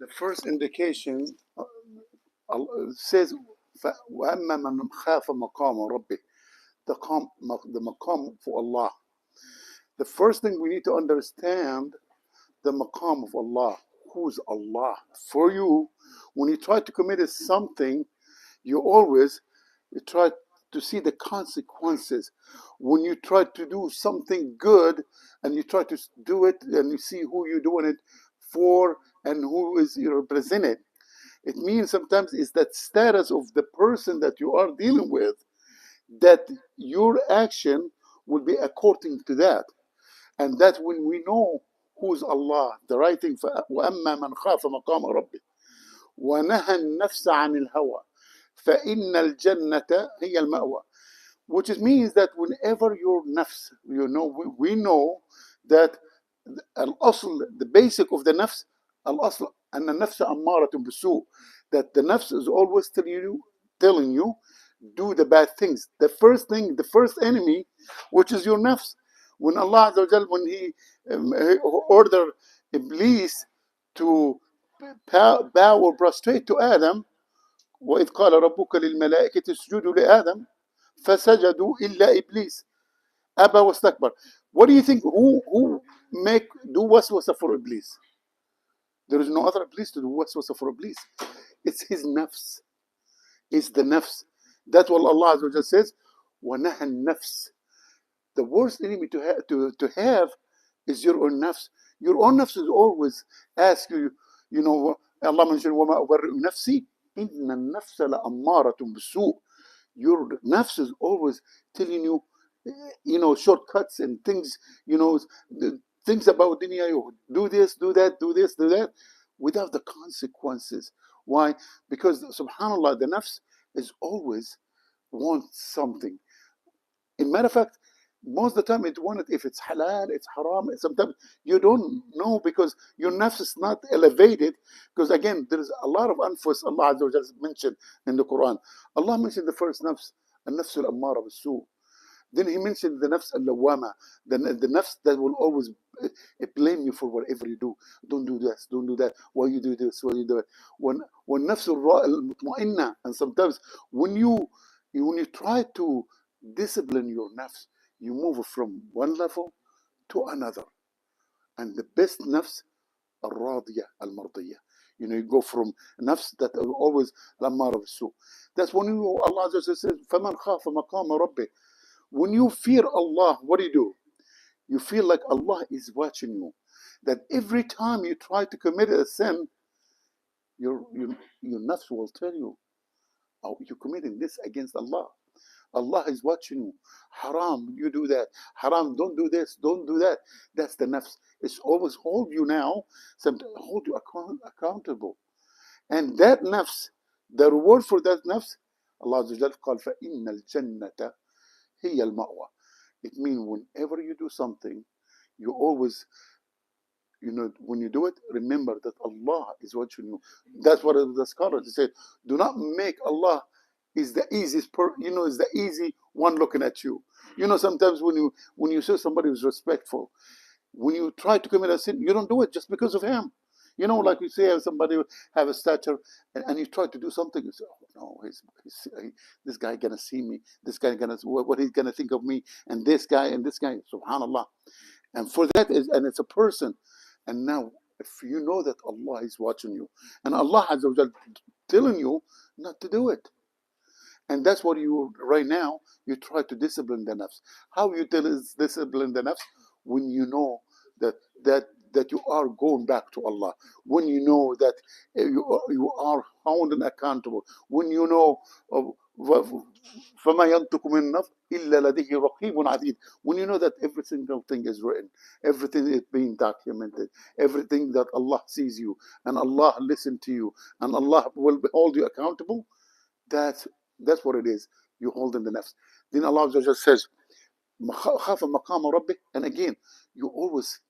The first indication says, وَأَمَّا مَنْ خَافَ مَقَامَ رَبِّهِ, the maqam for Allah. The first thing we need to understand, the maqam of Allah. Who's Allah? For you, when you try to commit something, you try to see the consequences. When you try to do something good and you try to do it and you see who you're doing it for and who is represented, it means sometimes it's that status of the person that you are dealing with, that your action will be according to that. And that's when we know who's Allah. The right thing, وَأَمَّا مَنْ خَافَ مَقَامَ رَبِّهِ وَنَهَى النَّفْسَ عَنِ الْهَوَى فَإِنَّ الْجَنَّةَ هِيَ الْمَأْوَى. Which means that whenever your nafs, we know that al-asl, the basic of the nafs, al-asl, أن النفس أمارة بالسوء, that the nafs is always telling you, do the bad things. The first thing, the first enemy, which is your nafs. When Allah Azza wa Jal, when He ordered Iblis to bow or prostrate to Adam, وإذ قال ربك للملائكة اسجدوا لآدم فسجدوا إلا إبليس أبى واستكبر. What do you think? Who do waswasa for Iblis? There is no other Iblis to do waswasa for Iblis. It's his nafs. It's the nafs. That's what Allah Azza wa Jal says. وَنَهَى النَّفْسِ. The worst enemy to have is your own nafs. Your own nafs is always ask you. Allah mentioned وَمَا أُبَرِّئُ نَفْسِي إِنَّ النَّفْسَ لَأَمَّارَةٌ بِالسُّوءِ. Your nafs is always telling you, shortcuts and things, the things about dunya. You do this, do that, do this, do that, without the consequences. Why? Because subhanallah, the nafs is always wants something. In matter of fact, most of the time it wants if it's halal, it's haram. Sometimes you don't know because your nafs is not elevated. Because again, there is a lot of anfus Allah Azza wa Jalla mentioned in the Quran. Allah mentioned the first nafs, al-nafs al-ammara bis-su'. Then He mentioned the nafs al-lawwama, the nafs that will always blame you for whatever you do. Don't do this, don't do that. Why you do this? Why you do it? When nafs al-mutma'inna, and sometimes when you try to discipline your nafs, you move from one level to another. And the best nafs, al-radiyah, al-mardiyah. You go from nafs that are always al-ammara bis-su'. That's when Allah says, فَمَنْ خَافَ مَقَامَ رَبِّهِ. When you fear Allah, what do? You feel like Allah is watching you. That every time you try to commit a sin, your nafs will tell you, oh, you're committing this against Allah. Allah is watching you. Haram, you do that. Haram, don't do this, don't do that. That's the nafs. It's always hold you now, sometimes hold you accountable. And that nafs, the reward for that nafs, Allah Azza wa Jalla قال فَإِنَّ الْجَنَّةَ هِيَ الْمَأْوَى. It means whenever you do something, you always, when you do it, remember that Allah is watching you. That's what the scholars said. Do not make Allah is the easiest is the easy one looking at you. Sometimes when you say somebody is respectful, when you try to commit a sin, you don't do it just because of him. Like you say, somebody have a stature and you try to do something, you say, oh no, this guy gonna see me, this guy gonna, what he's gonna think of me, and this guy, subhanallah. And for that and it's a person. And now, if you know that Allah is watching you, and Allah Azza wa Jal telling you not to do it. And that's what right now, you try to discipline the nafs. How you discipline the nafs? When you know that you are going back to Allah. When you know that you are found and accountable. When you know فَمَا يَنْطِقُ مِنْ النَّفْسِ إِلَّا لَدَيْهِ رَقِيبٌ عَتِيدٌ. When you know that every single thing is written, everything is being documented, everything that Allah sees you, and Allah listens to you, and Allah will hold you accountable, that's what it is. You hold in the nafs. Then Allah just says, خَافَ مَقَامَ رَبِّهِ. And again, you always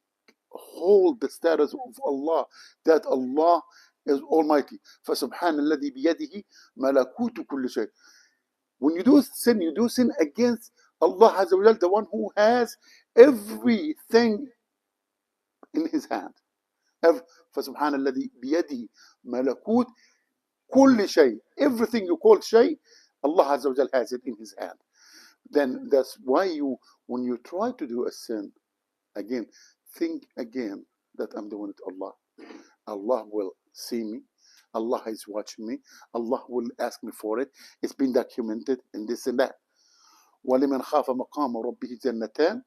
hold the status of Allah, that Allah is Almighty. فَسُبْحَانَ الَّذِي بِيَدِهِ مَلَكُوتُ كُلِّ شَيْءٍ. When you do sin against Allah Azza wa Jal, the one who has everything in His hand. فسبحان الذي بيده ملكوت كل شيء. Everything you call شيء, Allah Azza wa Jal has it in His hand. Then that's why when you try to do a sin, again, think again that I'm doing it Allah. Allah will see me. Allah is watching me. Allah will ask me for it. It's been documented in this and that. ولمن خاف مقام ربه جنتان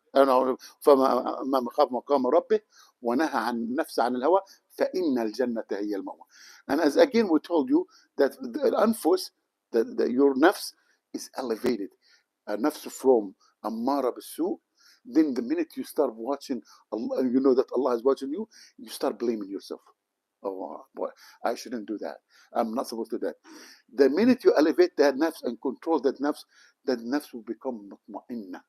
فما خاف مقام ربه ونهى عن النفس عن الهوى فإن الجنة هي المأوى. And as again we told you that the anfus, that your nafs is elevated. A nafs from ammara bisu. Then the minute you start watching Allah, you know that Allah is watching you, you start blaming yourself. Oh boy, I shouldn't do that. I'm not supposed to do that. The minute you elevate that nafs and control that nafs will become mutma'inna.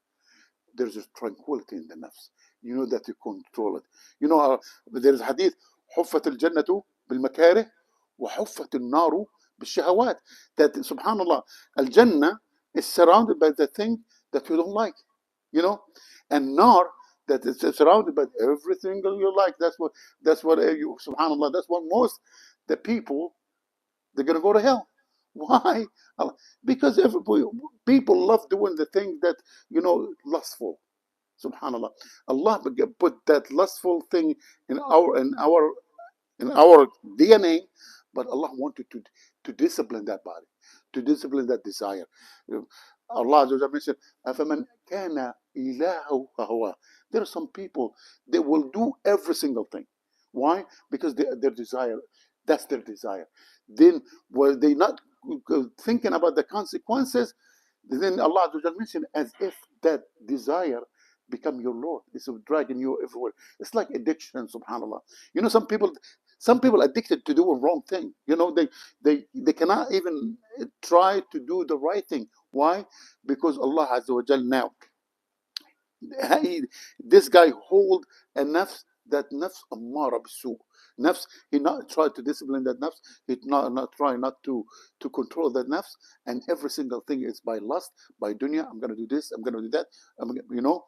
There's a tranquility in the nafs. You know that you control it. You know, there's hadith, حفت الجنة بالمكاره وحفت النار بالشهوات. That subhanallah, al-jannah is surrounded by the thing that you don't like. You know, and nar, that is surrounded by everything that you like. That's what you, subhanallah, that's what most the people, they're gonna go to hell. Why? Because people love doing the things that, you know, lustful. Subhanallah. Allah put that lustful thing in our DNA, but Allah wanted to discipline that body, to discipline that desire. Allah Azza wa Jalla mentioned, أَفَمَنْ كَانَ إِلَهُ هَوَى. There are some people, they will do every single thing. Why? Because their desire, that's their desire. Then, were they not thinking about the consequences, then Allah Azza wa Jalla mentioned as if that desire become your Lord. It's dragging you everywhere. It's like addiction, subhanallah. You know, some people addicted to doing wrong thing. You know, they cannot even try to do the right thing. Why? Because Allah Azza wa Jal now, this guy hold a nafs, that nafs ammara bisu. Nafs, he not try to discipline that nafs. He not try not to control that nafs. And every single thing is by lust, by dunya. I'm gonna do this. I'm gonna do that. You know.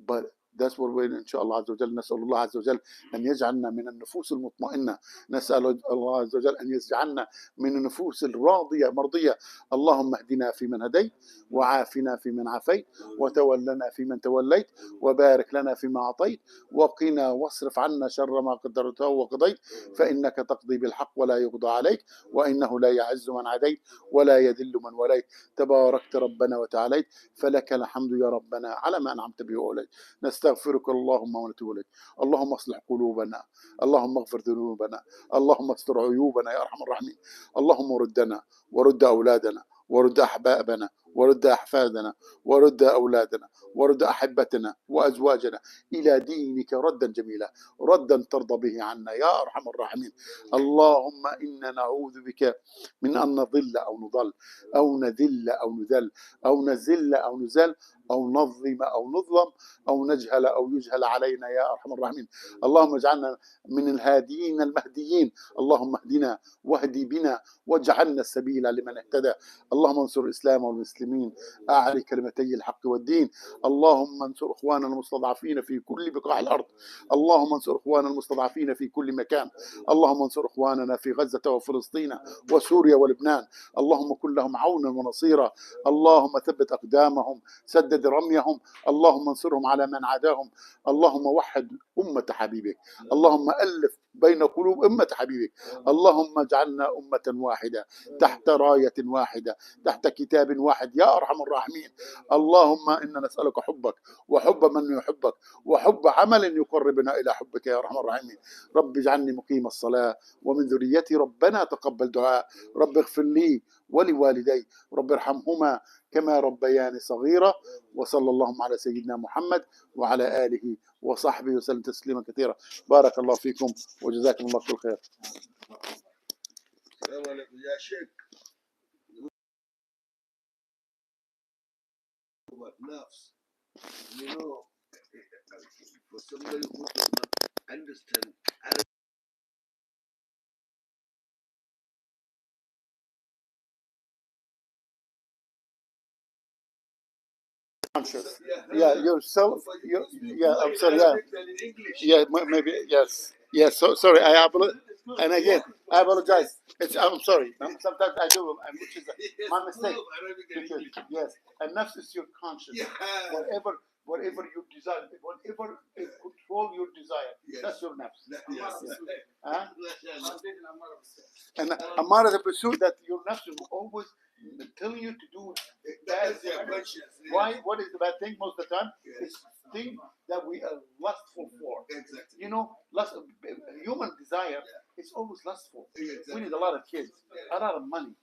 But that's what we're إن شاء الله عز وجل نسأل الله عز وجل أن يجعلنا من النفوس المطمئنة. نسأل الله عز وجل أن يجعلنا من النفوس الراضية مرضية. اللهم اهدنا فيمن هديت وعافنا فيمن عافيت وتولنا فيمن توليت وبارك لنا فيما أعطيت وقنا واصرف عنا شر ما قدرته وقضيت فإنك تقضي بالحق ولا يقضى عليك وإنه لا يعز من عاديت ولا يذل من وليت تباركت ربنا وتعاليت فلك الحمد يا ربنا على ما أنعمت به وعليك. نستغفرك اللهم ونتوب إليك. اللهم اصلح قلوبنا، اللهم اغفر ذنوبنا، اللهم استر عيوبنا يا أرحم الراحمين. اللهم ردنا ورد أولادنا ورد أحبابنا ورد أحفادنا ورد أولادنا ورد أحبتنا وأزواجنا إلى دينك ردا جميلا، ردا ترضى به عنا يا أرحم الراحمين. اللهم إنا نعوذ بك من أن نضل أو نضل أو نذل أو نذل أو نزل أو نزل أو نظلم أو نظلم أو نجهل أو يجهل علينا يا أرحم الراحمين. اللهم اجعلنا من الهاديين المهديين. اللهم اهدنا واهدي بنا واجعلنا السبيل لمن اهتدى. اللهم انصر الإسلام والمسلمين، أعلي كلمتي الحق والدين. اللهم انصر إخواننا المستضعفين في كل بقاع الأرض. اللهم انصر إخواننا المستضعفين في كل مكان. اللهم انصر إخواننا في غزة وفلسطين وسوريا ولبنان. اللهم كن لهم عونا ونصيرا. اللهم ثبت أقدامهم، سدد رميهم. اللهم انصرهم على من عاداهم. اللهم وحد أمة حبيبك. اللهم ألف بين قلوب أمة حبيبك. اللهم اجعلنا أمة واحدة تحت راية واحدة تحت كتاب واحد يا أرحم الراحمين. اللهم إنا نسألك حبك وحب من يحبك وحب عمل يقربنا إلى حبك يا أرحم الراحمين. رب اجعلني مقيم الصلاة ومن ذريتي ربنا تقبل دعاء. رب اغفر لي ولوالدي رب ارحمهما كما ربياني صغيرة. وصلى اللهم على سيدنا محمد وعلى آله وصحبه وسلم تسليما كثيرا. بارك الله فيكم وجزاكم الله كل خير. السلام عليكم يا شيخ. Nafs, you know, for somebody who does not understand conscious. Yeah, yourself. Yeah, I'm sorry. Yeah, yeah, maybe yes. Yes, so sorry. And again, I apologize. I'm sorry. Sometimes I do, and which is my mistake. Because, yes, and nafs is your conscience. Whatever, whatever you desire, whatever control your desire, that's your nafs. Huh? And amara, the pursuit that your nafs will always tell you to do bad. Why? What is the bad thing most of the time? It's thing that we are lustful for. You know, human desire is always lustful. We need a lot of kids, a lot of money,